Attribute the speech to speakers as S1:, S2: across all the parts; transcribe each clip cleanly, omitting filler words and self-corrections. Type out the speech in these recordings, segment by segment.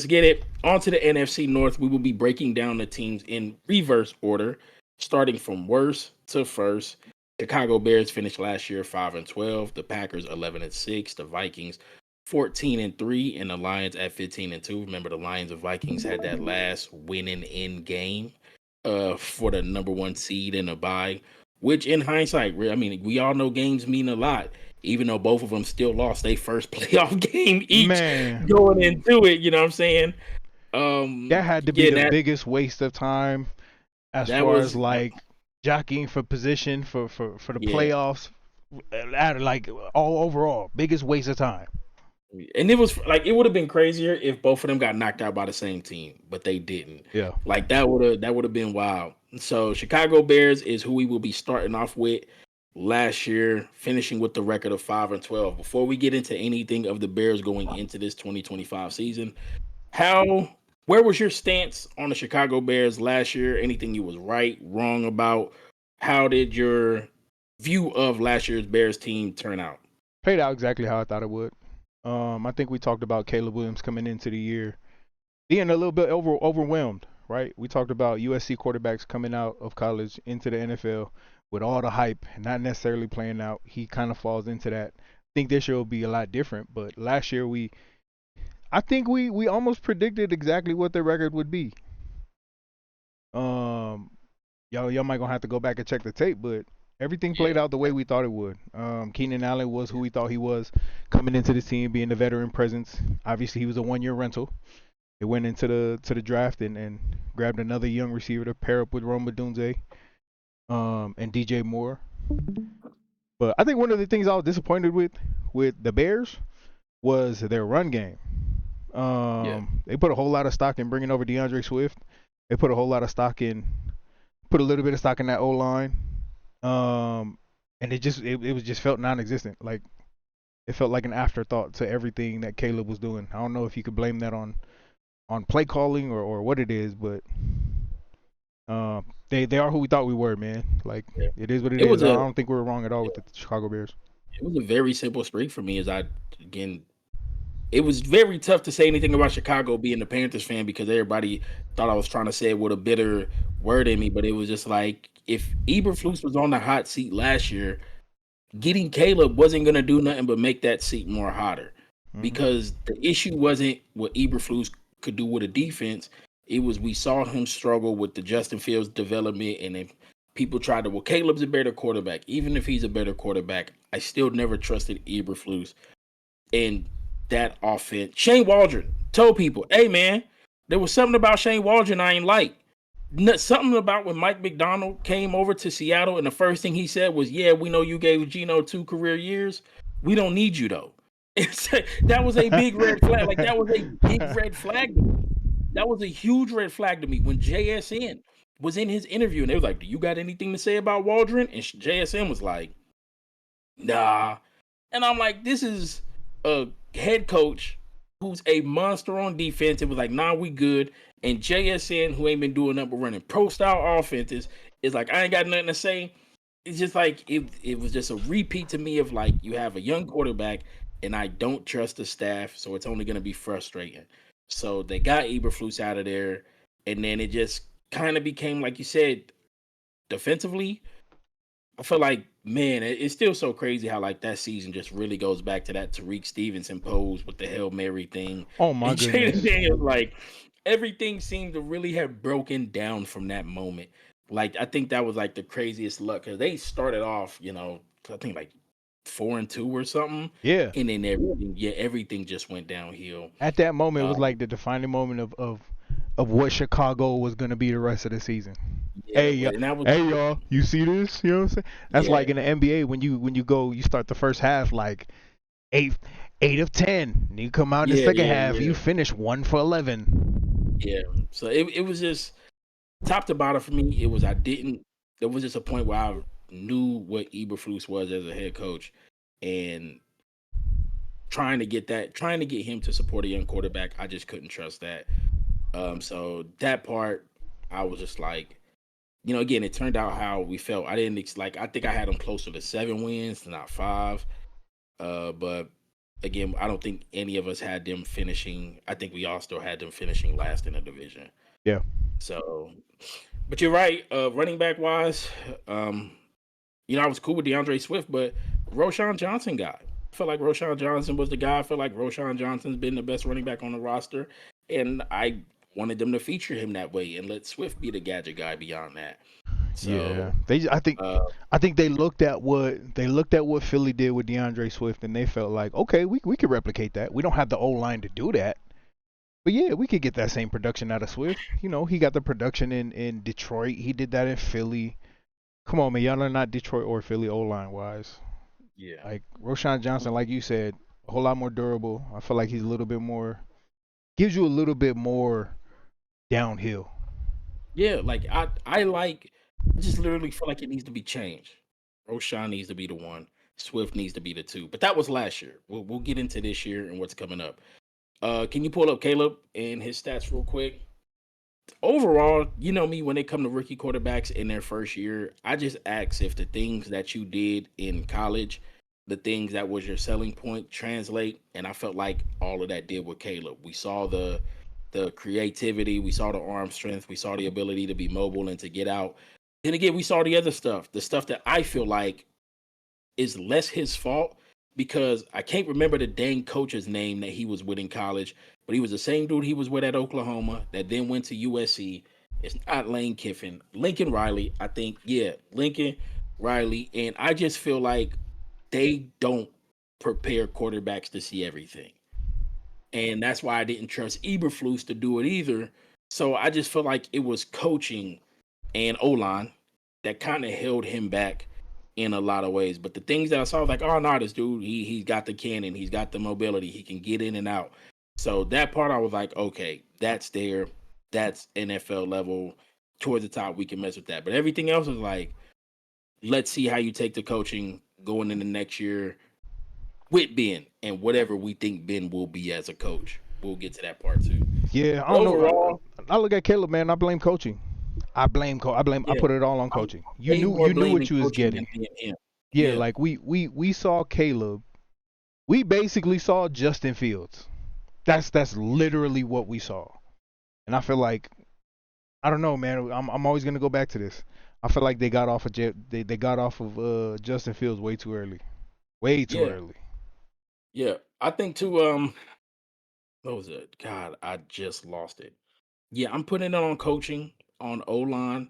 S1: get it. On to the NFC North. We will be breaking down the teams in reverse order, starting from worst to first. Chicago Bears finished last year 5-12. The Packers 11-6. The Vikings 14-3, and the Lions at 15-2. Remember, the Lions and Vikings had that last winning in game for the number one seed in a bye. Which, in hindsight, I mean, we all know games mean a lot. Even though both of them still lost their first playoff game each
S2: Man,
S1: going into it, you know what I'm saying?
S2: that had to be
S1: Yeah,
S2: the biggest waste of time as
S1: that
S2: far as
S1: was
S2: like jockeying for position for the
S1: yeah,
S2: playoffs. Like all overall, biggest waste of time.
S1: and it was like it would have been crazier if both of them got knocked out by the same team, but they didn't.
S2: Yeah.
S1: Like that would have been wild. So Chicago Bears is who we will be starting off with. Last year, finishing with the record of 5-12. Before we get into anything of the Bears going into this 2025 season, How where was your stance on the Chicago Bears last year? Anything you was right, wrong about? How did your view of last year's Bears team turn out?
S2: Played out exactly how I thought it would. I think we talked about Caleb Williams coming into the year being a little bit overwhelmed, right? We talked about USC quarterbacks coming out of college into the NFL with all the hype and not necessarily playing out. He kind of falls into that. I think this year will be a lot different, but last year I think we almost predicted exactly what their record would be. Um, y'all might gonna have to go back and check the tape, but everything
S1: Yeah.
S2: played out the way we thought it would. Keenan Allen was who we thought he was coming into the team, being the veteran presence. Obviously, he was a 1 year rental. They went into the draft and grabbed another young receiver to pair up with Roma Dunze and DJ Moore. But I think one of the things I was disappointed with the Bears was their run game.
S1: Yeah.
S2: They put a whole lot of stock in bringing over DeAndre Swift. They put a whole lot of stock in, put a little bit of stock in that O line. And it was just felt non-existent. Like it felt like an afterthought to everything that Caleb was doing. I don't know if you could blame that on play calling or what it is, but they are who we thought we were, man. Like
S1: Yeah.
S2: it is what it
S1: It
S2: is.
S1: was
S2: I
S1: a
S2: don't think we were wrong at all with the Chicago Bears.
S1: it was a very simple streak for me as I again it was very tough to say anything about Chicago being a Panthers fan because everybody thought I was trying to say it with a bitter word in me, but it was just like if Eberflus was on the hot seat last year, getting Caleb wasn't going to do nothing but make that seat more hotter
S2: Mm-hmm.
S1: because the issue wasn't what Eberflus could do with a defense. It was we saw him struggle with the Justin Fields development, and if people tried to, well, Caleb's a better quarterback. Even if he's a better quarterback, I still never trusted Eberflus and that offense. Shane Waldron told people, "Hey man, there was something about Shane Waldron I ain't like." Something about when Mike McDonald came over to Seattle, and the first thing he said was, "Yeah, we know you gave Geno 2 career years. We don't need you though." That was a big red flag. Like that was a big red flag to me. That was a huge red flag to me when JSN was in his interview, and they was like, "Do you got anything to say about Waldron?" And JSN was like, "Nah." And I'm like, "This is a head coach who's a monster on defense." It was like, "Nah, we good." And JSN, who ain't been doing nothing but running pro style offenses, is like, "I ain't got nothing to say." It's just like it was just a repeat to me of like you have a young quarterback and I don't trust the staff, so it's only gonna be frustrating. So they got Eberflus out of there, and then it just kind of became like you said, defensively. I feel like, man, it's still so crazy how like that season just really goes back to that Tariq Stevenson pose with the Hail Mary thing
S2: Oh my
S1: and Jaden
S2: goodness.
S1: Daniels. Like everything seemed to really have broken down from that moment. Like I think that was like the craziest luck because they started off, I think like 4-2 or something,
S2: Yeah.
S1: and then everything just went downhill.
S2: At that moment, it was
S1: Um,
S2: like the defining moment of what Chicago was gonna be the rest of the season.
S1: yeah,
S2: Hey,
S1: and that was
S2: hey, y'all, you see this? You know what I'm saying? That's
S1: yeah,
S2: like in the NBA when you start the first half like eight eight of 10. And you come out in the
S1: yeah,
S2: second
S1: yeah,
S2: half,
S1: yeah,
S2: you finish 1 for 11.
S1: yeah. So it was just top to bottom for me, it was I didn't. There was just a point where I knew what Eberflus was as a head coach, and trying to get him to support a young quarterback, I just couldn't trust that. So that part, I was just like, again, it turned out how we felt. I didn't like. I think I had him closer to 7 wins, not 5. But again, I don't think any of us had them finishing. I think we all still had them finishing last in the division.
S2: Yeah.
S1: So, but you're right. Running back wise, um, I was cool with DeAndre Swift, but Roshan Johnson guy. I feel like Roshan Johnson was the guy. I feel like Roshan Johnson's been the best running back on the roster, and I wanted them to feature him that way and let Swift be the gadget guy beyond that.
S2: Yeah.
S1: So,
S2: I think
S1: uh,
S2: they looked at what Philly did with DeAndre Swift, and they felt like, okay, we could replicate that. We don't have the O line to do that, but yeah, we could get that same production out of Swift. He got the production in Detroit. He did that in Philly. Come on, man, y'all are not Detroit or Philly O line wise.
S1: yeah.
S2: Like Roshan Johnson, like you said, a whole lot more durable. I feel like he's a little bit more, gives you a little bit more downhill.
S1: Yeah, like I just literally feel like it needs to be changed. Roshan needs to be the one. Swift needs to be the two. But that was last year. We'll get into this year and what's coming up. Can you pull up Caleb and his stats real quick? Overall, you know me, when they come to rookie quarterbacks in their first year, I just ask if the things that you did in college, the things that was your selling point, translate. And I felt like all of that did with Caleb. We saw the creativity, we saw the arm strength, we saw the ability to be mobile and to get out. Then again, we saw the other stuff, the stuff that I feel like is less his fault because I can't remember the dang coach's name that he was with in college, but he was the same dude he was with at Oklahoma that then went to USC. It's not Lane Kiffin, Lincoln Riley, I think. Yeah, Lincoln Riley. And I just feel like they don't prepare quarterbacks to see everything. And that's why I didn't trust Eberflus to do it either. So I just feel like it was coaching and O-line that kind of held him back in a lot of ways. But the things that I saw, I was like, oh no, this dude, he's got the cannon, he's got the mobility, he can get in and out. So that part I was like, okay, that's there. That's NFL level towards the top. We can mess with that. But everything else is like, let's see how you take the coaching going into next year with Ben and whatever we think Ben will be as a coach. We'll get to that part too.
S2: Yeah, I
S1: But
S2: don't know.
S1: overall,
S2: I look at Caleb, man. I blame coaching. I
S1: yeah,
S2: put it all on
S1: I'm
S2: coaching.
S1: way more
S2: You knew what
S1: blaming
S2: you was
S1: coaching than
S2: getting.
S1: being him.
S2: Yeah,
S1: Yeah,
S2: like we saw Caleb. We basically saw Justin Fields. That's literally what we saw. And I feel like, I don't know, man. I'm always gonna go back to this. I feel like they got off of they got off of Justin Fields way too early. Way too
S1: yeah,
S2: early.
S1: yeah. I think too. What was it? God, I just lost it. Yeah, I'm putting it on coaching, on O line,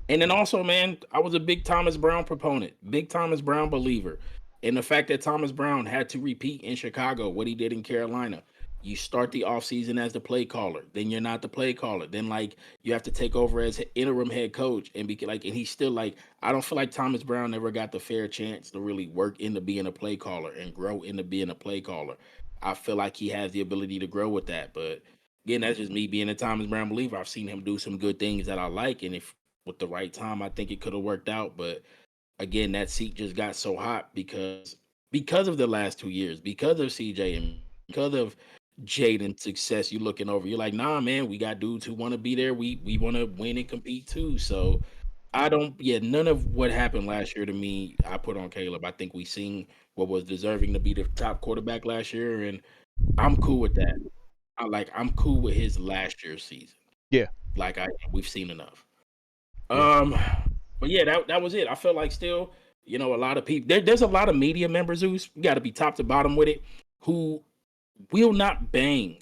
S1: and then also, man, I was a big Thomas Brown proponent, big Thomas Brown believer, and the fact that Thomas Brown had to repeat in Chicago what he did in Carolina. You start the offseason as the play caller, then you're not the play caller. Then like you have to take over as interim head coach and be like, and he's still like, I don't feel like Thomas Brown never got the fair chance to really work into being a play caller and grow into being a play caller. I feel like he has the ability to grow with that, but again, that's just me being a Thomas Brown believer. I've seen him do some good things that I like, and if with the right time, I think it could have worked out. But again, that seat just got so hot because of the last 2 years, because of CJ and because of Jaden's success. You looking over, you're like, nah, man, we got dudes who want to be there. We want to win and compete too. So I don't, yeah, none of what happened last year to me, I put on Caleb. I think we seen what was deserving to be the top quarterback last year, and I'm cool with that. I'm cool with his last year's season.
S2: Yeah,
S1: Like we've seen enough.
S2: yeah.
S1: Um, but yeah, that was it. I felt like still, a lot of people there's a lot of media members who's got to be top to bottom with it, who will not bang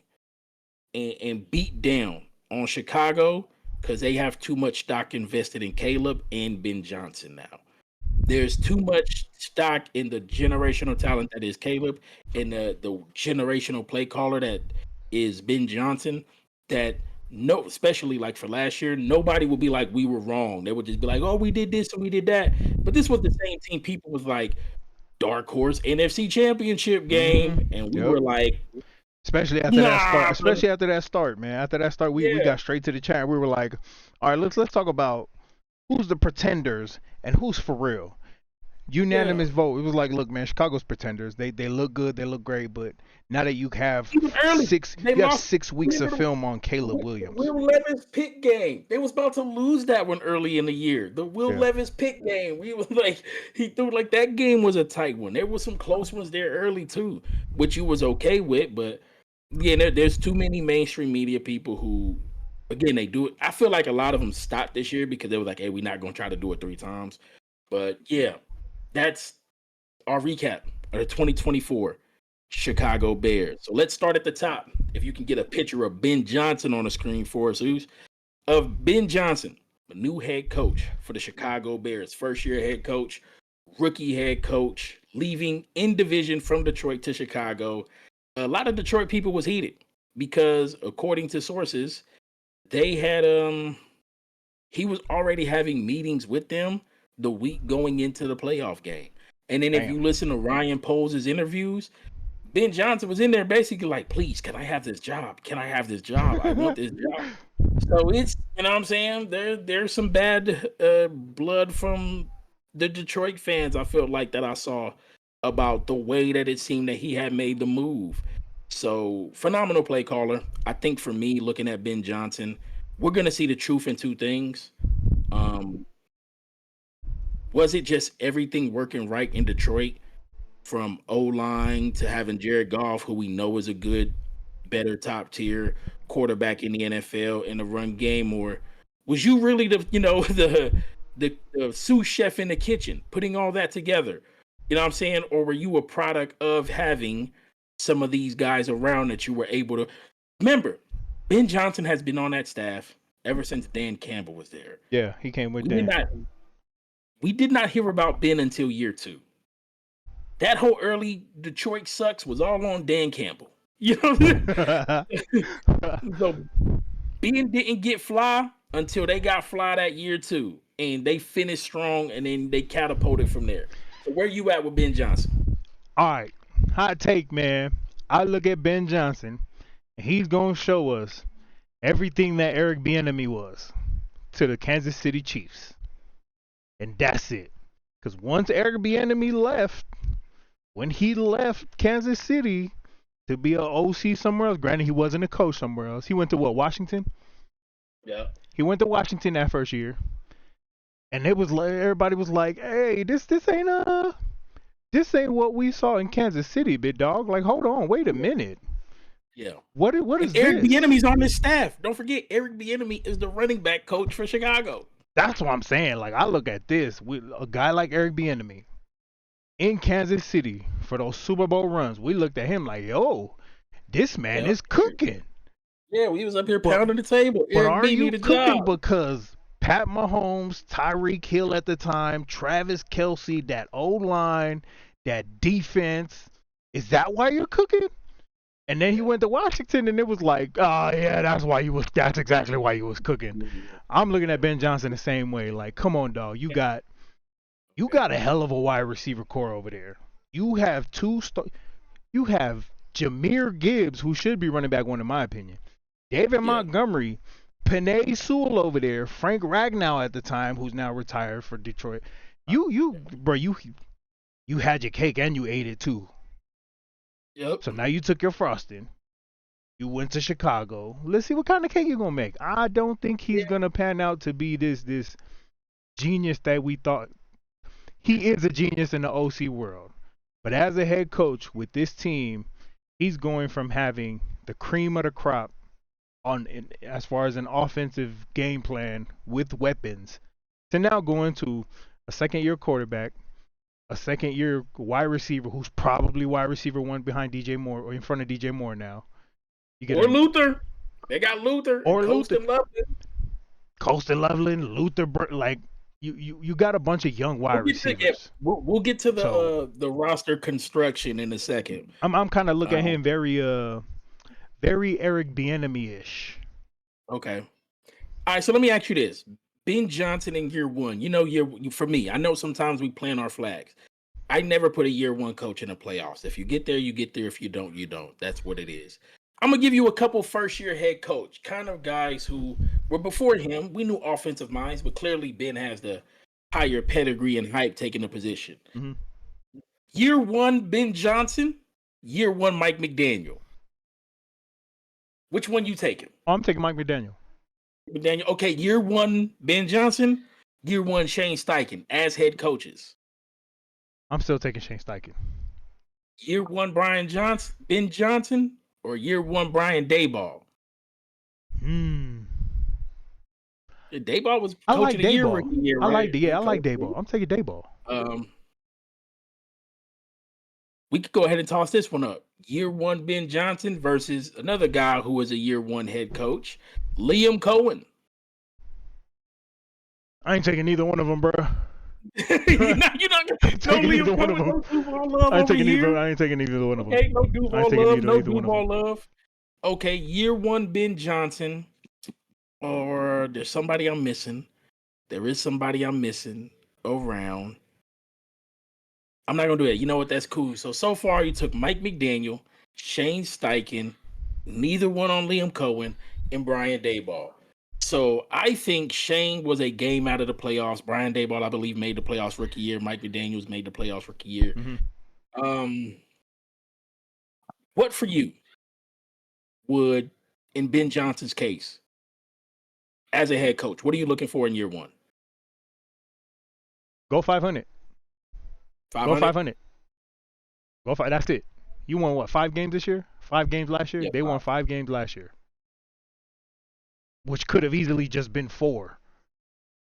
S1: and beat down on Chicago because they have too much stock invested in Caleb and Ben Johnson now. There's too much stock in the generational talent that is Caleb and the generational play caller that is Ben Johnson. That no, especially like for last year, nobody would be like we were wrong. They would just be like, oh, we did this and we did that. But this was the same team. People was like dark horse NFC Championship game,
S2: Mhm.
S1: and we
S2: Yep.
S1: were like,
S2: Especially after that start.
S1: nah, brother.
S2: Especially after that start, man. After that start, we
S1: Yeah,
S2: got straight to the chat. We were like, all right, let's talk about who's the pretenders and who's for real. unanimous vote. It was like, look, man, Chicago's pretenders. They look good, they look great, but now that you have
S1: Even early, they
S2: you have
S1: lost.
S2: 6 weeks of
S1: Remember
S2: film on
S1: the
S2: Caleb Williams.
S1: Will Levis pick game? They was about to lose that one early in the year. The Will
S2: Yeah.
S1: Levis pick game. We was like, he threw like that game was a tight one. There was some close ones there early too, which you was okay with. But yeah, there's too many mainstream media people who, again, they do it. I feel like a lot of them stopped this year because they were like, hey, we're not gonna try to do it 3 times. But yeah, that's our recap of the 2024 Chicago Bears. So let's start at the top. If you can get a picture of Ben Johnson on the screen for us, who's of Ben Johnson, a new head coach for the Chicago Bears, first year head coach, rookie head coach, leaving in division from Detroit to Chicago. A lot of Detroit people was heated because, according to sources, they had he was already having meetings with them the week going into the playoff game. And then if
S2: Damn.
S1: you listen to Ryan Poles' interviews, Ben Johnson was in there basically like, please, can I have this job? Can I have this job? I want this job. So it's, you know what I'm saying? There's some bad blood from the Detroit fans, I felt like, that I saw about the way that it seemed that he had made the move. So phenomenal play caller. I think for me, looking at Ben Johnson, we're gonna see the truth in two things. Um, was it just everything working right in Detroit? From O line to having Jared Goff, who we know is a good, better top tier quarterback in the NFL in the run game, or was you really the the sous chef in the kitchen putting all that together? You know what I'm saying? Or were you a product of having some of these guys around that you were able to remember? Ben Johnson has been on that staff ever since Dan Campbell was there.
S2: Yeah, he came with
S1: We did
S2: Dan.
S1: not we did not hear about Ben until year 2. That whole early Detroit sucks was all on Dan Campbell. You know what I mean? So Ben didn't get fly until they got fly that year 2. And they finished strong and then they catapulted from there. So where you at with Ben Johnson?
S2: All right, hot take, man. I look at Ben Johnson, and he's gonna show us everything that Eric Bieniemy was to the Kansas City Chiefs, and that's it. Because once Eric Bieniemy left, when he left Kansas City to be an OC somewhere else, granted he wasn't a coach somewhere else. He went to what, Washington?
S1: Yeah.
S2: He went to Washington that first year, and it was like everybody was like, "Hey, this ain't what we saw in Kansas City, big dog. Like, hold on, wait a minute.
S1: Yeah.
S2: What
S1: And
S2: is
S1: Eric
S2: this?"
S1: Bieniemy's on this staff. Don't forget, Eric Bieniemy is the running back coach for Chicago.
S2: That's what I'm saying. Like, I look at this with a guy like Eric Bieniemy in Kansas City for those Super Bowl runs. We looked at him like, yo, this man
S1: Yeah.
S2: is cooking.
S1: Yeah, we was up here
S2: But
S1: pounding the table.
S2: but
S1: Eric
S2: are
S1: B
S2: you
S1: need a
S2: cooking
S1: job.
S2: because Pat Mahomes, Tyreek Hill at the time, Travis Kelsey, that old line, that defense, is that why you're cooking? And then he went to Washington, and it was like, oh yeah, that's exactly why he was cooking. I'm looking at Ben Johnson the same way. Like, come on, dog, you got a hell of a wide receiver core over there. You have you have Jahmyr Gibbs, who should be running back one in my opinion. David Montgomery, Penei Sewell over there, Frank Ragnow at the time, who's now retired for Detroit. You had your cake and you ate it too.
S1: Yep.
S2: So now you took your frosting. You went to Chicago. Let's see what kind of cake you're gonna make. I don't think he's gonna pan out to be this genius that we thought. He is a genius in the OC world. But as a head coach with this team, he's going from having the cream of the crop as far as an offensive game plan with weapons to now going to a second-year quarterback, a second-year wide receiver who's probably wide receiver one behind DJ Moore or in front of DJ Moore now.
S1: Luther. They got Luther.
S2: Or
S1: Luther.
S2: Colston Loveland, Luther, like you got a bunch of young wide receivers.
S1: We'll get to the roster construction in a second.
S2: I'm kind of looking at him very Eric Bieniemy-ish.
S1: Okay. All right. So let me ask you this: Ben Johnson in year 1. You know, for me, I know sometimes we plant our flags. I never put a year 1 coach in the playoffs. If you get there, you get there. If you don't, you don't. That's what it is. I'm gonna give you a couple first-year head coach kind of guys who were before him. We knew offensive minds, but clearly Ben has the higher pedigree and hype taking the position.
S2: Mm-hmm.
S1: Year one, Ben Johnson. Year one, Mike McDaniel. Which one you taking?
S2: Oh, I'm taking Mike McDaniel.
S1: McDaniel. Okay, year one, Ben Johnson. Year one, Shane Steichen as head coaches.
S2: I'm still taking Shane Steichen.
S1: Year one, Ben Johnson, or year one, Brian Daboll. Daboll was
S2: I
S1: coach
S2: like
S1: of the year
S2: Daboll.
S1: rookie year,
S2: I
S1: right?
S2: like Daboll. I'm taking Daboll.
S1: We could go ahead and toss this one up. Year one, Ben Johnson versus another guy who was a year one head coach, Liam Cohen.
S2: I ain't taking neither one of them, bro.
S1: you're not no Liam Cohen, no Duval love over here.
S2: I ain't taking either one of them.
S1: Okay, no Duval love, no Duval love. Okay, year one, Ben Johnson, or there's somebody I'm missing. There is somebody I'm missing around. I'm not gonna do that. You know what? That's cool. So far you took Mike McDaniel, Shane Steichen, neither one on Liam Cohen, and Brian Daboll. So I think Shane was a game out of the playoffs. Brian Daboll, I believe, made the playoffs rookie year. Mike McDaniels made the playoffs rookie year.
S2: Mm-hmm.
S1: What for you would, in Ben Johnson's case, as a head coach, what are you looking for in year one?
S2: Go 500.
S1: 500?
S2: Go 500. Go 5. That's it. You won what? 5 games this year? 5 games last year?
S1: Yeah,
S2: they won 5 games last year, which could have easily just been 4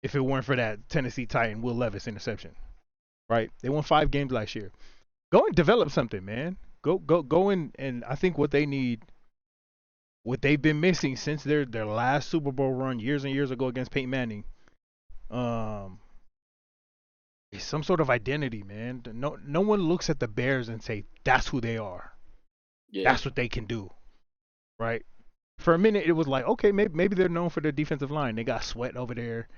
S2: if it weren't for that Tennessee Titan Will Levis interception. Right? They won 5 games last year. Go and develop something, man. Go in, and I think what they need, what they've been missing since their last Super Bowl run years and years ago against Peyton Manning, is some sort of identity, man. No one looks at the Bears and say that's who they are. Yeah. That's what they can do, right? For a minute, it was like, okay, maybe they're known for their defensive line. They got Sweat over there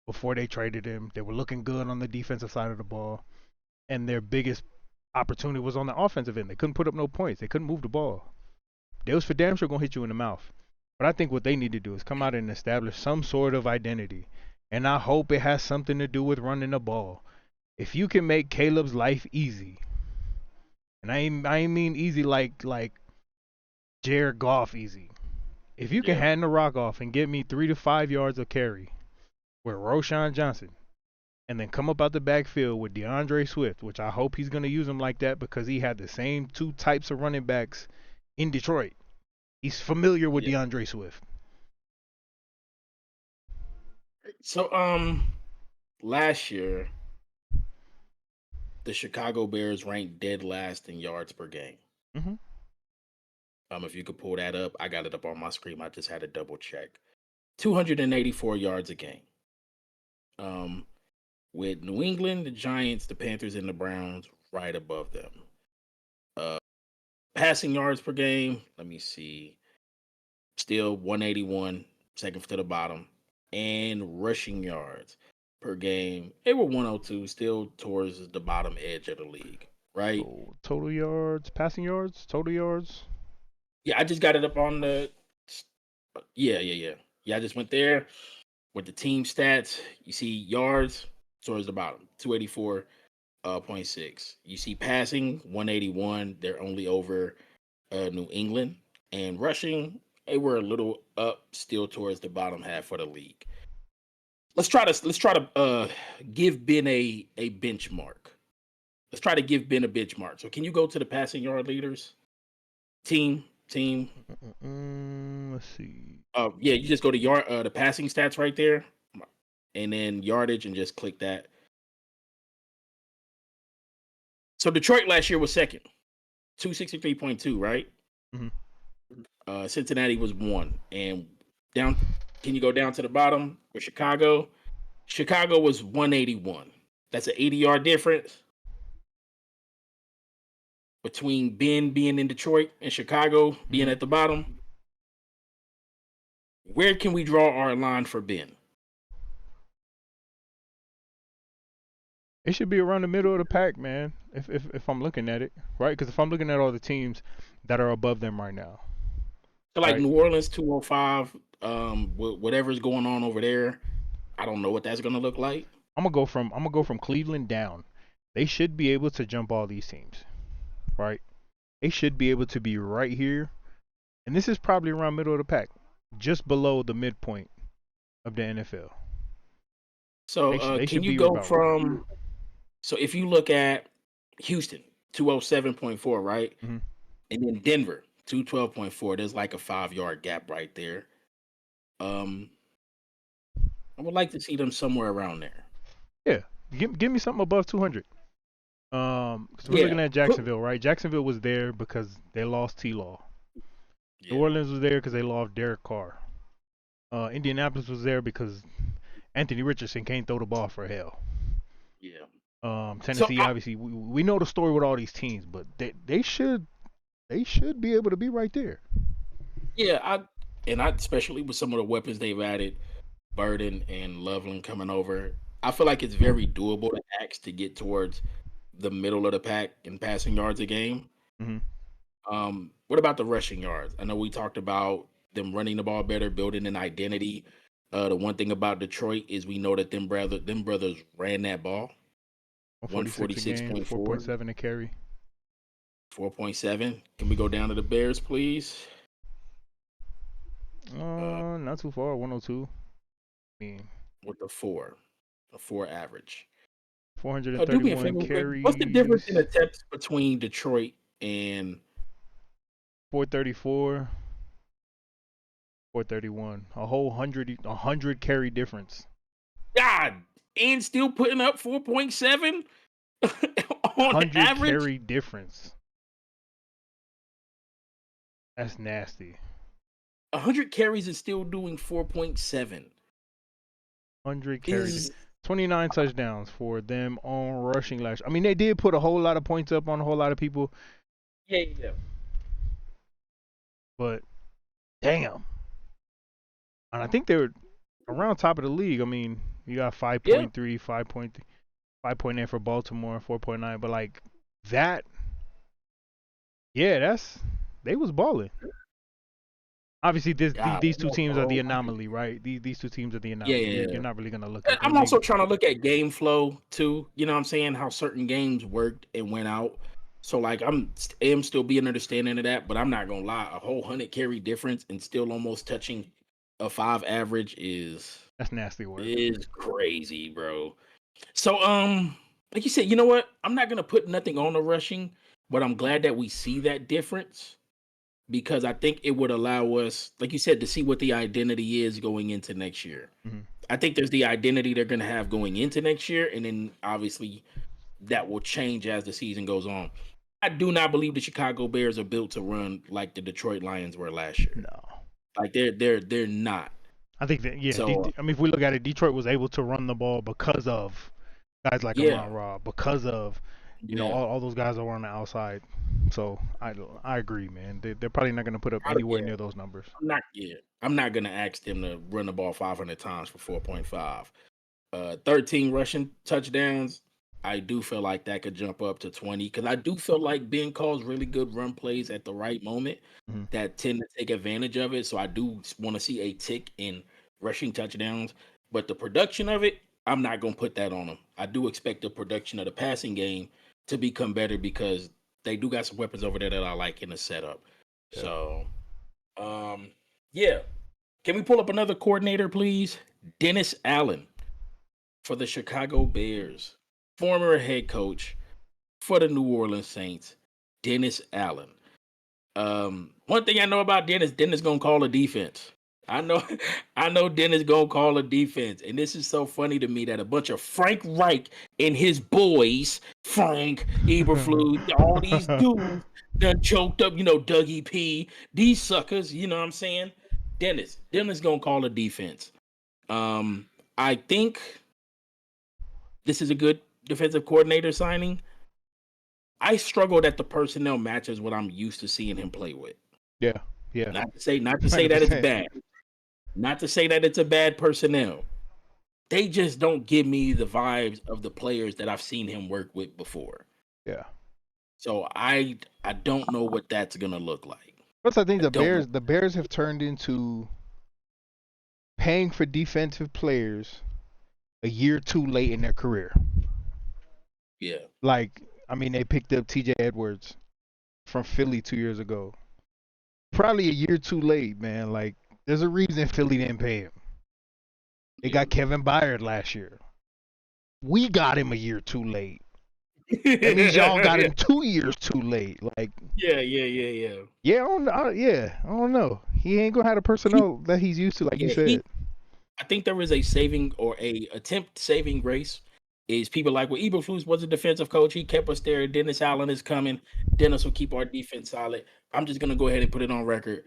S2: before they traded him. They were looking good on the defensive side of the ball, and their biggest opportunity was on the offensive end. They couldn't put up no points. They couldn't move the ball. They was for damn sure gonna hit you in the mouth. But I think what they need to do is come out and establish some sort of identity, and I hope it has something to do with running the ball. If you can make Caleb's life easy, and I mean easy like Jared Goff easy. If you can hand the rock off and get me 3 to 5 yards of carry with Roschon Johnson, and then come up out the backfield with DeAndre Swift, which I hope he's going to use him like that because he had the same 2 types of running backs in Detroit. He's familiar with DeAndre Swift.
S1: So, last year, the Chicago Bears ranked dead last in yards per game.
S2: Mm-hmm.
S1: If you could pull that up, I got it up on my screen. I just had to double check. 284 yards a game. With New England, the Giants, the Panthers, and the Browns right above them. Passing yards per game, let me see. Still 181, second to the bottom. And rushing yards per game, they were 102, still towards the bottom edge of the league, right?
S2: So, total yards, passing yards, total yards.
S1: Yeah, I just got it up on the. Yeah. I just went there with the team stats. You see yards towards the bottom, 284.6. You see passing, 181. They're only over New England. And rushing, they were a little up, still towards the bottom half of the league. Let's try to give Ben a benchmark. Let's try to give Ben a benchmark. So can you go to the passing yard leaders? Team.
S2: Let's see.
S1: Yeah, you just go to the passing stats right there, and then yardage, and just click that. So Detroit last year was second, 263.2, right?
S2: Mm-hmm.
S1: Cincinnati was 1, and down. Can you go down to the bottom with Chicago? Chicago was 181. That's an 80-yard difference between Ben being in Detroit and Chicago being at the bottom. Where can we draw our line for Ben?
S2: It should be around the middle of the pack, man. If I'm looking at it, right? Because if I'm looking at all the teams that are above them right now,
S1: so like, right? New Orleans 205, whatever's going on over there, I don't know what that's going to look like.
S2: I'm gonna go from Cleveland down. They should be able to jump all these teams, right? They should be able to be right here, and this is probably around middle of the pack, just below the midpoint of the NFL.
S1: So
S2: They
S1: can
S2: should
S1: you
S2: be
S1: go
S2: about right here.
S1: from so if you look at Houston, 207.4, right?
S2: Hmm.
S1: And then Denver, 212.4. There's like a 5 yard gap right there. Um, I would like to see them somewhere around there.
S2: Yeah, give me something above 200. Because we're
S1: Yeah.
S2: looking at Jacksonville, right? Jacksonville was there because they lost T-Law. New
S1: Yeah.
S2: Orleans was there because they lost Derek Carr. Indianapolis was there because Anthony Richardson can't throw the ball for hell.
S1: Yeah. So
S2: Tennessee, obviously, we know the story with all these teams, but they should be able to be right there.
S1: yeah, I especially with some of the weapons they've added, Burden and Loveland coming over, I feel like it's very doable to ask to get towards the middle of the pack in passing yards a game.
S2: Hmm.
S1: What about the rushing yards? I know we talked about them running the ball better, building an identity. The one thing about Detroit is we know that them brothers ran that ball.
S2: 146 a game,
S1: 146.4,
S2: 4.7 a carry.
S1: 4.7. Can we go down to the Bears, please? Uh,
S2: Not too far. 102. I mean,
S1: with a four average. Do me a
S2: 431
S1: favor. What's the difference in
S2: carries,
S1: attempts between Detroit and
S2: 434, 431. A whole 100 carry difference.
S1: God and still putting up 4.7 on
S2: 100
S1: average?
S2: carry difference. That's nasty.
S1: 100 carries and still doing 4.7
S2: 100 carry.
S1: is
S2: 29 touchdowns for them on rushing last. I mean, they did put a whole lot of points up on a whole lot of people,
S1: yeah.
S2: but damn. And I think they were around top of the league. I mean, you got 5.3, 5.8 for Baltimore, 4.9, but like that, yeah, they was balling. Obviously,
S1: God,
S2: these two
S1: almost a
S2: teams are the
S1: whole 100.
S2: anomaly, right? These two teams are the
S1: Yeah,
S2: anomaly.
S1: yeah, yeah.
S2: You're not really gonna look at
S1: I'm
S2: those.
S1: also trying to look at game flow too. You know what I'm saying? How certain games worked and went out. So like am still being understanding of that, but I'm not gonna lie, a whole 100 carry difference and still almost touching a 5 average
S2: That's nasty work.
S1: is crazy, bro. So like you said, you know what? I'm not gonna put nothing on the rushing, but I'm glad that we see that difference because I think it would allow us, like you said, to see what the identity is going into next year.
S2: Hmm.
S1: I think there's the identity they're going to have going into next year, and then obviously that will change as the season goes on. I do not believe the Chicago Bears are built to run like the Detroit Lions were last year.
S2: No,
S1: Like they're not.
S2: I think that yeah.
S1: So
S2: I mean, if we look at it, Detroit was able to run the ball because of guys like
S1: yeah,
S2: Amon Ra, because of
S1: yeah.
S2: all those guys that were on the outside. So I agree, man. They're probably not gonna put up anywhere
S1: Yeah.
S2: near those numbers.
S1: I'm not gonna ask them to run the ball 500 times for 4.5. 13 rushing touchdowns. I do feel like that could jump up to 20 because I do feel like Ben calls really good run plays at the right moment
S2: Hmm.
S1: that tend to take advantage of it. So I do want to see a tick in rushing touchdowns, but the production of it, I'm not gonna put that on them. I do expect the production of the passing game to become better because they do got some weapons over there that I like in the setup.
S2: Yeah.
S1: So, yeah. Can we pull up another coordinator, please? Dennis Allen for the Chicago Bears, former head coach for the New Orleans Saints, Dennis Allen. One thing I know about Dennis gonna call a defense. I know, I know Dennis gonna call a defense, and this is so funny to me that a bunch of Frank Reich and his boys, Frank Eberflus, all these dudes done choked up, Dougie P, these suckers, you know what I'm saying? Dennis gonna call a defense. I think this is a good defensive coordinator signing. I struggled at the personnel matches what I'm used to seeing him play with.
S2: Yeah. Yeah.
S1: Not to say that it's
S2: 100%.
S1: bad. Not to say that it's a bad personnel. They just don't give me the vibes of the players that I've seen him work with before.
S2: Yeah.
S1: So I don't know what that's gonna look like.
S2: Plus, I think
S1: I don't know.
S2: The Bears have turned into paying for defensive players a year too late in their career.
S1: Yeah.
S2: Like, I mean, they picked up T.J. Edwards from Philly 2 years ago. Probably a year too late, man. Like, there's a reason Philly didn't pay him. They
S1: Yeah.
S2: got Kevin Byard last year. We got him a year too late. That means y'all got
S1: yeah.
S2: him 2 years too late. Like,
S1: Yeah. Yeah.
S2: yeah, I don't know. He ain't gonna have the personnel that he's used to, like you
S1: Yeah.
S2: said.
S1: I think there is a saving or a attempt saving grace. Is people like, well, Eberflus was a defensive coach. He kept us there. Dennis Allen is coming. Dennis will keep our defense solid. I'm just gonna go ahead and put it on record.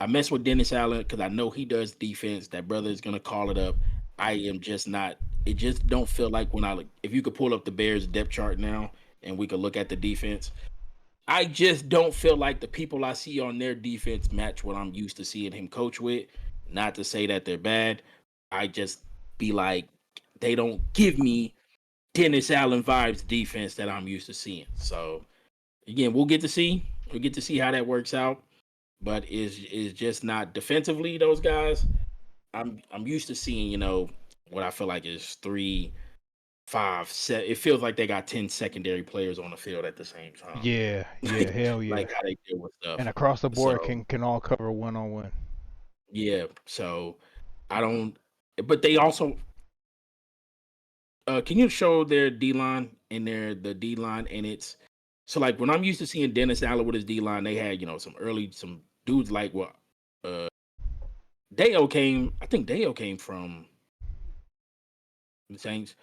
S1: I mess with Dennis Allen because I know he does defense. That brother is gonna call it up. I am just not. It just don't feel like when if you could pull up the Bears depth chart now and we could look at the defense. I just don't feel like the people I see on their defense match what I'm used to seeing him coach with. Not to say that they're bad. I just be like, they don't give me Dennis Allen vibes defense that I'm used to seeing. So again, we'll get to see. We'll get to see how that works out. But is just not defensively, those guys. I'm used to seeing, what I feel like is 3, 5, 7. It feels like they got 10 secondary players on the field at the same time.
S2: Yeah, yeah,
S1: Like,
S2: hell yeah.
S1: like how they deal with
S2: And
S1: stuff.
S2: across the board
S1: So
S2: can all cover 1-on-1.
S1: yeah. So I don't. But they also. Can you show their D line and the D line and it's so like when I'm used to seeing Dennis Allen with his D line, they had some dudes like what uh Deo came. I think Deo came from the Saints.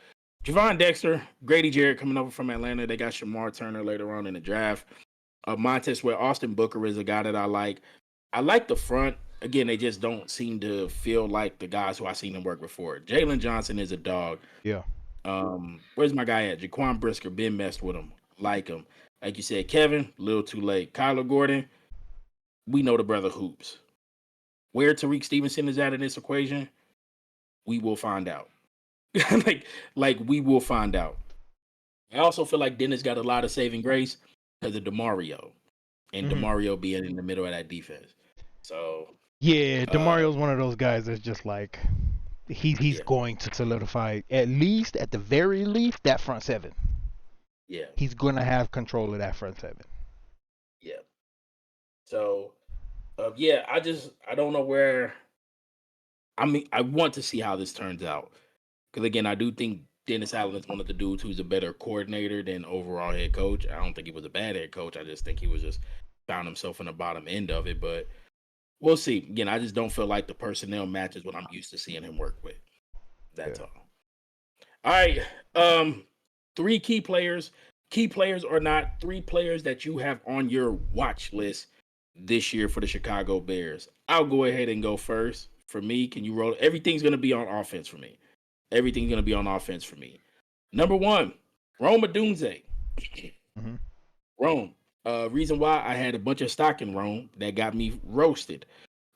S1: Javon Dexter, Grady Jarrett coming over from Atlanta. They got Shamar Turner later on in the draft. Montez where Austin Booker is a guy that I like. I like the front. Again, they just don't seem to feel like the guys who I've seen them work before. Jalen Johnson is a dog.
S2: Yeah.
S1: Where's my guy at? Jaquan Brisker, been messed with him. Like him. Like you said, Kevin, a little too late. Kyler Gordon, we know the brother hoops. Where Tariq Stevenson is at in this equation, we will find out. like, like we will find out. I also feel like Dennis got a lot of saving grace because of DeMario and
S2: Hmm.
S1: DeMario being in the middle of that defense. So,
S2: Yeah,
S1: uh,
S2: Demario's one of those guys that's just like he's
S1: yeah,
S2: going to solidify at least at the very least that front seven.
S1: yeah,
S2: He's gonna have control of that front seven.
S1: yeah. So, yeah, I don't know where. I mean, I want to see how this turns out because again, I do think Dennis Allen is one of the dudes who's a better coordinator than overall head coach. I don't think he was a bad head coach. I just think he was just found himself in the bottom end of it. But we'll see. Again, I just don't feel like the personnel matches what I'm used to seeing him work with.
S2: Yeah.
S1: That's all. All right. Um, three key players. Key players or not, three players that you have on your watch list this year for the Chicago Bears. I'll go ahead and go first. For me, can you roll? Everything's gonna be on offense for me. Everything's gonna be on offense for me. Number one, Rome Odunze.
S2: Hmm.
S1: Rome. Reason why I had a bunch of stock in Rome that got me roasted.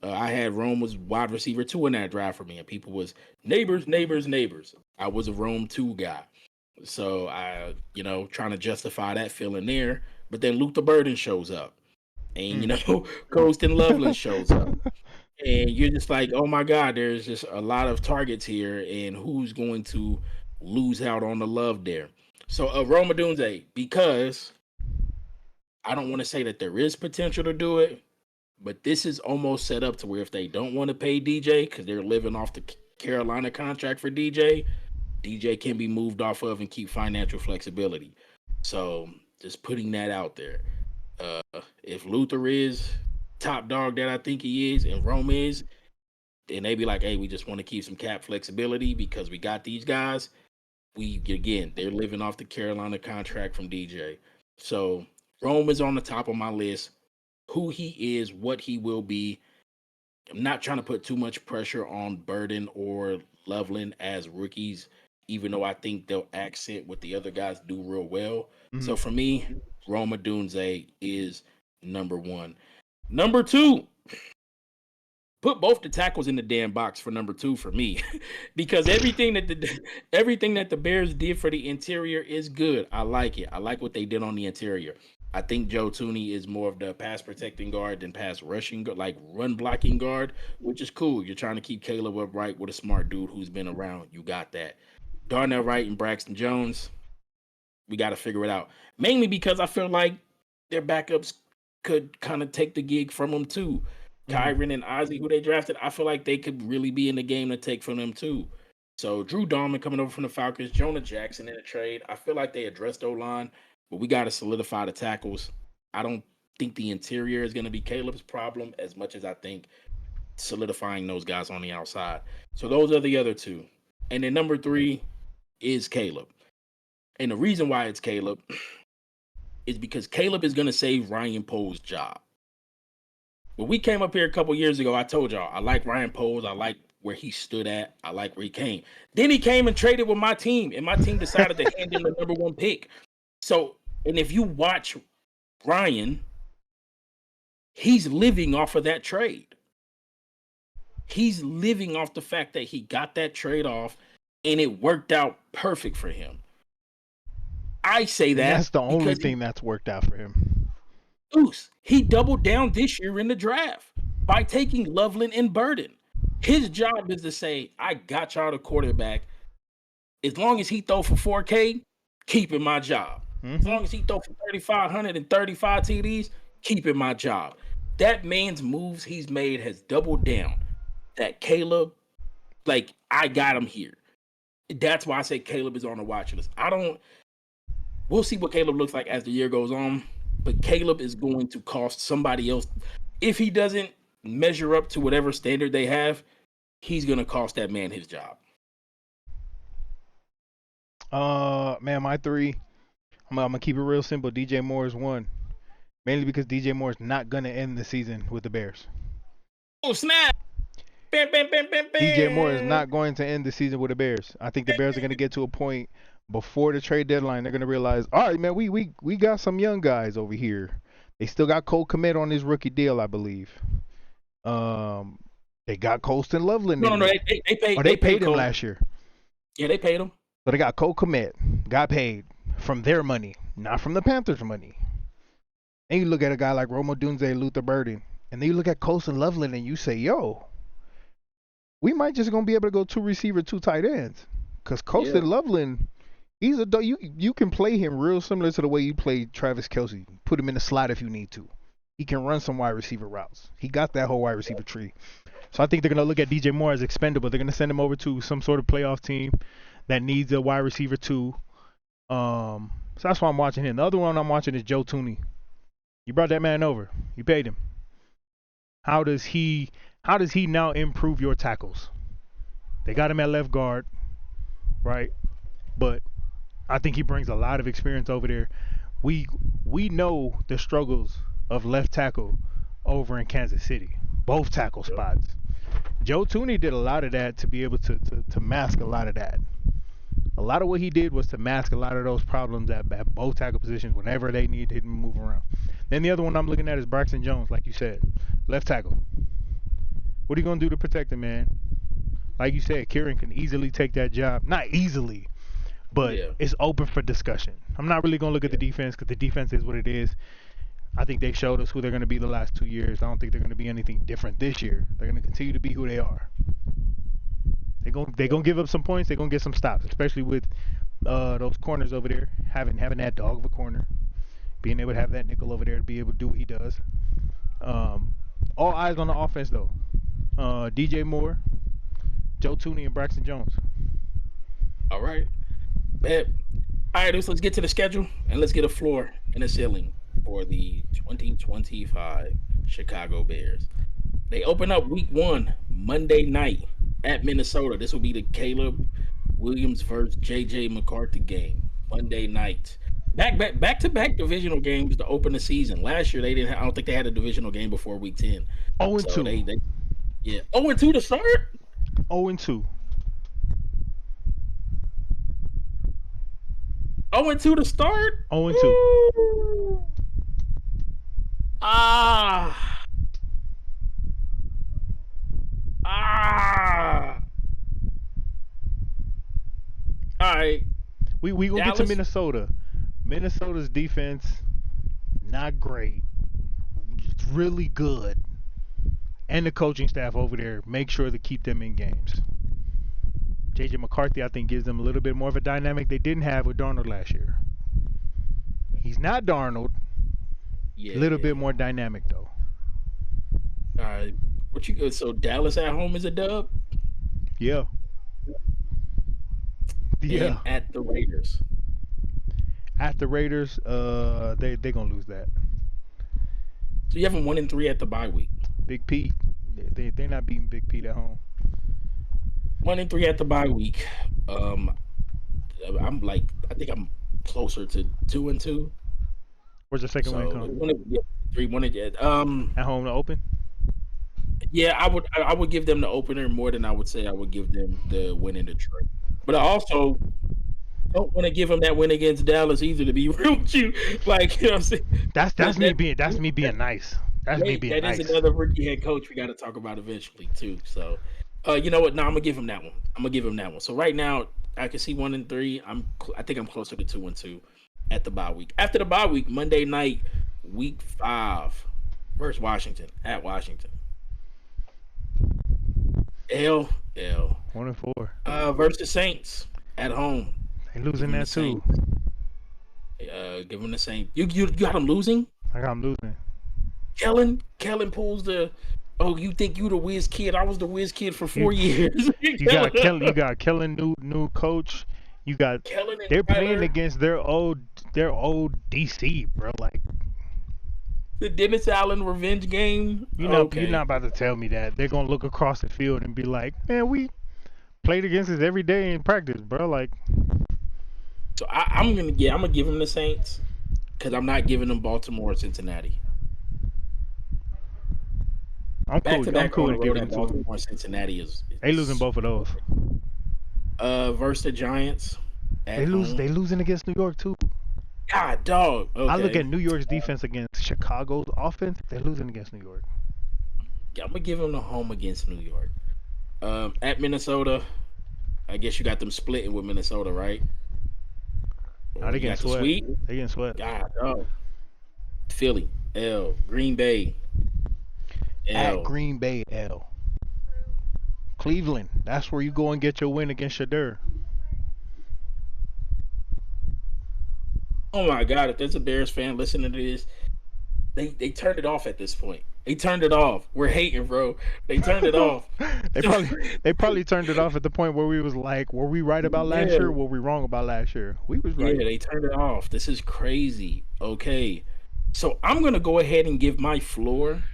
S1: I had Rome was wide receiver 2 in that draft for me, and people was neighbors, neighbors, neighbors. I was a Rome 2 guy. So I, trying to justify that feeling there. But then Luther Burden shows up. And,
S2: Mm.
S1: Colston Loveland shows up. And you're just like, oh my God, there's just a lot of targets here, and who's going to lose out on the love there? So Rome Odunze, because I don't want to say that there is potential to do it, but this is almost set up to where if they don't want to pay DJ because they're living off the Carolina contract for DJ, DJ can be moved off of and keep financial flexibility. So just putting that out there. Uh, if Luther is top dog that I think he is, and Rome is, then they be like, hey, we just want to keep some cap flexibility because we got these guys. They're living off the Carolina contract from DJ. So Rome is on the top of my list. Who he is, what he will be. I'm not trying to put too much pressure on Burden or Loveland as rookies, even though I think they'll accent what the other guys do real well.
S2: Hmm.
S1: So for me, Roma Dunze is number one. Number two, put both the tackles in the damn box for number two for me, because everything that the Bears did for the interior is good. I like it. I like what they did on the interior. I think Joe Tooney is more of the pass protecting guard than pass rushing, like run blocking guard, which is cool. You're trying to keep Caleb upright with a smart dude who's been around. You got that. Darnell Wright and Braxton Jones, we got to figure it out. Mainly because I feel like their backups could kind of take the gig from them too. Kyron and Ozzie, who they drafted, I feel like they could really be in the game to take from them too. So Drew Dalman coming over from the Falcons, Jonah Jackson in a trade. I feel like they addressed O-line, but we got to solidify the tackles. I don't think the interior is going to be Caleb's problem as much as I think solidifying those guys on the outside. So those are the other two. And then number 3 is Caleb. And the reason why it's Caleb is because Caleb is going to save Ryan Poles' job. When we came up here a couple years ago, I told y'all I like Ryan Poles. I like where he stood at. I like where he came. Then he came and traded with my team, and my team decided to hand him the number 1 pick. So, and if you watch Ryan, he's living off of that trade. He's living off the fact that he got that trade off, and it worked out perfect for him. I say that
S2: and that's the only thing that's worked out for him.
S1: He doubled down this year in the draft by taking Loveland and Burden. His job is to say, I got y'all the quarterback. As long as he throw for 4K, keeping my job. As long as he throw for 3,500 and 35 TDs, keeping my job. That man's moves he's made has doubled down. That Caleb, like, I got him here. That's why I say Caleb is on the watch list. We'll see what Caleb looks like as the year goes on, but Caleb is going to cost somebody else. If he doesn't measure up to whatever standard they have, he's going to cost that man his job.
S2: Man, my 3, I'm going to keep it real simple. DJ Moore is 1. Mainly because DJ Moore is not going to end the season with the Bears.
S1: Oh, snap! Bam, bam, bam, bam, bam.
S2: DJ Moore is not going to end the season with the Bears. I think the Bears are going to get to a point before the trade deadline. They're going to realize, all right, man, we got some young guys over here. They still got Cole Kmet on his rookie deal, I believe. They got Colston Loveland.
S1: No,
S2: they paid him last year.
S1: Yeah, they paid him.
S2: So they got Cole Kmet, got paid from their money, not from the Panthers' money. And you look at a guy like Rome Odunze, Luther Burden, and then you look at Colston Loveland and you say, yo, we might just going to be able to go 2 receiver, 2 tight ends. Because Colston Loveland, he's you can play him real similar to the way you play Travis Kelce. Put him in the slot if you need to. He can run some wide receiver routes. He got that whole wide receiver tree. So I think they're going to look at DJ Moore as expendable. They're going to send him over to some sort of playoff team that needs a wide receiver too. So that's why I'm watching him. The other one I'm watching is Joe Thuney. You brought that man over. You paid him. How does he now improve your tackles? They got him at left guard, right? But I think he brings a lot of experience over there. We know the struggles of left tackle over in Kansas City. Both tackle spots. Joe Thuney did a lot of that to be able to mask a lot of that. A lot of what he did was to mask a lot of those problems at both tackle positions whenever they needed to move around. Then the other one I'm looking at is Braxton Jones, like you said. Left tackle. What are you going to do to protect him, man? Like you said, Kieran can easily take that job. Not easily, but it's open for discussion. I'm not really going to look at the defense because the defense is what it is. I think they showed us who they're going to be the last 2 years. I don't think they're going to be anything different this year. They're going to continue to be who they are. They're going to give up some points. They're going to get some stops, especially with those corners over there, having that dog of a corner, being able to have that nickel over there to be able to do what he does. All eyes on the offense, though. DJ Moore, Joe Thuney, and Braxton Jones.
S1: All right. Bet. All right, let's get to the schedule, and let's get a floor and a ceiling for the 2025 Chicago Bears. They open up week 1, Monday night at Minnesota. This will be the Caleb Williams versus JJ McCarthy game. Monday night. Back-to-back divisional games to open the season. Last year, I don't think they had a divisional game before week 10.
S2: 0-2.
S1: So 0-2 to start?
S2: 0-2.
S1: 0-2 to start?
S2: 0-2.
S1: Woo! All right.
S2: We gonna get to Minnesota. Minnesota's defense, not great. It's really good. And the coaching staff over there make sure to keep them in games. JJ McCarthy, I think, gives them a little bit more of a dynamic they didn't have with Darnold last year. He's not Darnold.
S1: Yeah,
S2: A little
S1: yeah,
S2: bit
S1: yeah.
S2: more dynamic though.
S1: All right. What you so Dallas at home is a dub,
S2: Yeah.
S1: and
S2: Yeah.
S1: at the Raiders.
S2: At the Raiders, they gonna lose that.
S1: So you have them 1-3 at the bye week.
S2: Big Pete, they're not beating Big Pete at home.
S1: 1-3 at the bye week. I'm like, I think I'm closer to 2-2.
S2: Where's the second win
S1: So
S2: come?
S1: 1-3, 1
S2: At home to open.
S1: yeah, I would give them the opener more than I would say I would give them the win in Detroit. But I also don't want to give them that win against Dallas either. To be real with you, like you know what I'm saying.
S2: That's me being nice. That's me
S1: Wait,
S2: being
S1: that is
S2: nice.
S1: another rookie head coach we got to talk about eventually too. So, you know what? No, I'm gonna give him that one. I'm gonna give him that one. So right now, I can see 1-3. I think I'm closer to 2-2 at the bye week. After the bye week, Monday night, week 5 versus Washington at Washington. L
S2: 1-4.
S1: Versus Saints at home.
S2: They
S1: Give
S2: losing
S1: them the
S2: that too.
S1: Saints. Give them the Saints. You got them losing.
S2: I got them losing.
S1: Kellen pulls the. Oh, you think you the whiz kid? I was the whiz kid for 4 years.
S2: You got Kellen, new coach. You got
S1: Kellen and
S2: they're playing
S1: Tyler,
S2: against their old DC, bro. Like
S1: the Dennis Allen revenge game.
S2: you're
S1: Okay.
S2: not about to tell me that they're gonna look across the field and be like, man, we played against this every day in practice, bro. Like,
S1: So I'm gonna give them the Saints because I'm not giving them Baltimore or Cincinnati.
S2: I'm
S1: Back
S2: cool.
S1: to
S2: I'm
S1: back
S2: cool
S1: on the
S2: with
S1: road
S2: giving
S1: at
S2: it to them.
S1: Baltimore and Cincinnati is
S2: They losing both of those.
S1: Versus the Giants at home.
S2: They losing against New York too.
S1: God, dog. Okay.
S2: I look at New York's defense against Chicago's offense. They're losing against New York.
S1: Yeah, I'm gonna give them the home against New York. At Minnesota, I guess you got them splitting with Minnesota, right?
S2: Now they getting swept. They getting swept.
S1: God, dog. Philly, L. Green Bay, L.
S2: At Green Bay, L. Cleveland. That's where you go and get your win against Shadur.
S1: Oh my God! If there's a Bears fan listening to this, they turned it off at this point. They turned it off. We're hating, bro. They turned it off.
S2: they probably turned it off at the point where we was like, were we right about last year? Or were we wrong about last year? We was right.
S1: Yeah, they turned it off. This is crazy. Okay, so I'm gonna go ahead and give my floor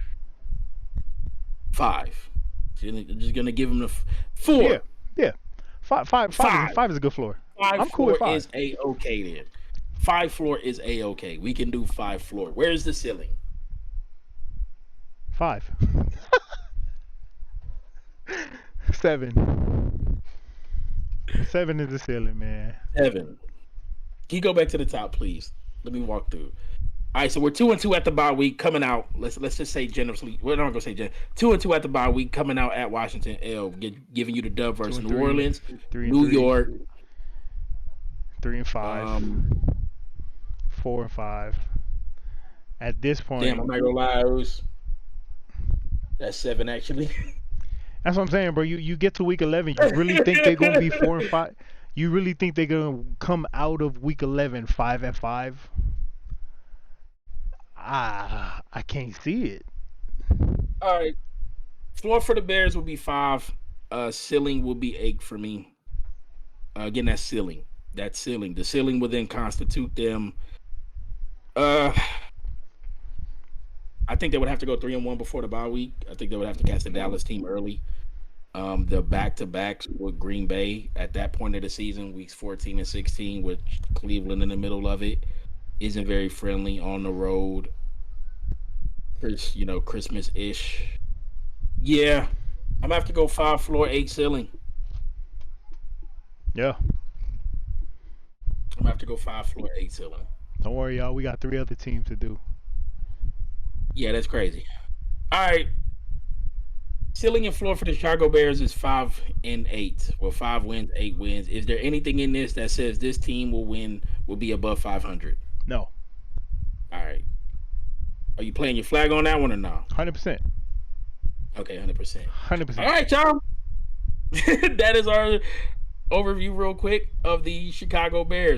S1: 5. Just gonna give them the 4.
S2: Yeah. Five is a good floor.
S1: 5
S2: I'm cool with 5.
S1: Is a-okay then. 5 floor is a-okay. We can do 5 floor. Where's the ceiling?
S2: 5. 7. 7 is the ceiling, man.
S1: 7. Can you go back to the top, please? Let me walk through. All right, so we're 2-2 at the bye week coming out. Let's just say generously. We're not gonna say 2-2 at the bye week coming out at Washington. Giving you the dub versus New Orleans, New York.
S2: 3-5. 4-5. At this point,
S1: Damn, I'm not gonna lie, that's 7 actually.
S2: That's what I'm saying, bro. You get to week 11, you really think they're gonna be 4-5? You really think they're gonna come out of week 11 5-5? I can't see it.
S1: All right, floor for the Bears will be 5. Ceiling will be 8 for me. Again, that's ceiling. That's ceiling. The ceiling will then constitute them. I think they would have to go 3-1 before the bye week. I think they would have to catch the Dallas team early. The back-to-backs with Green Bay at that point of the season, weeks 14 and 16, with Cleveland in the middle of it, isn't very friendly on the road. Christmas-ish. Yeah, I'm gonna have to go 5 floor, 8 ceiling.
S2: Yeah.
S1: I'm gonna have to go 5 floor, 8 ceiling.
S2: Don't worry, y'all. We got 3 other teams to do.
S1: Yeah, that's crazy. All right. Ceiling and floor for the Chicago Bears is 5 and 8. Well, 5 wins, 8 wins. Is there anything in this that says this team will be above 500?
S2: No.
S1: All right. Are you playing your flag on that one or no?
S2: 100%.
S1: Okay, 100%.
S2: 100%.
S1: All right, y'all. That is our overview real quick of the Chicago Bears.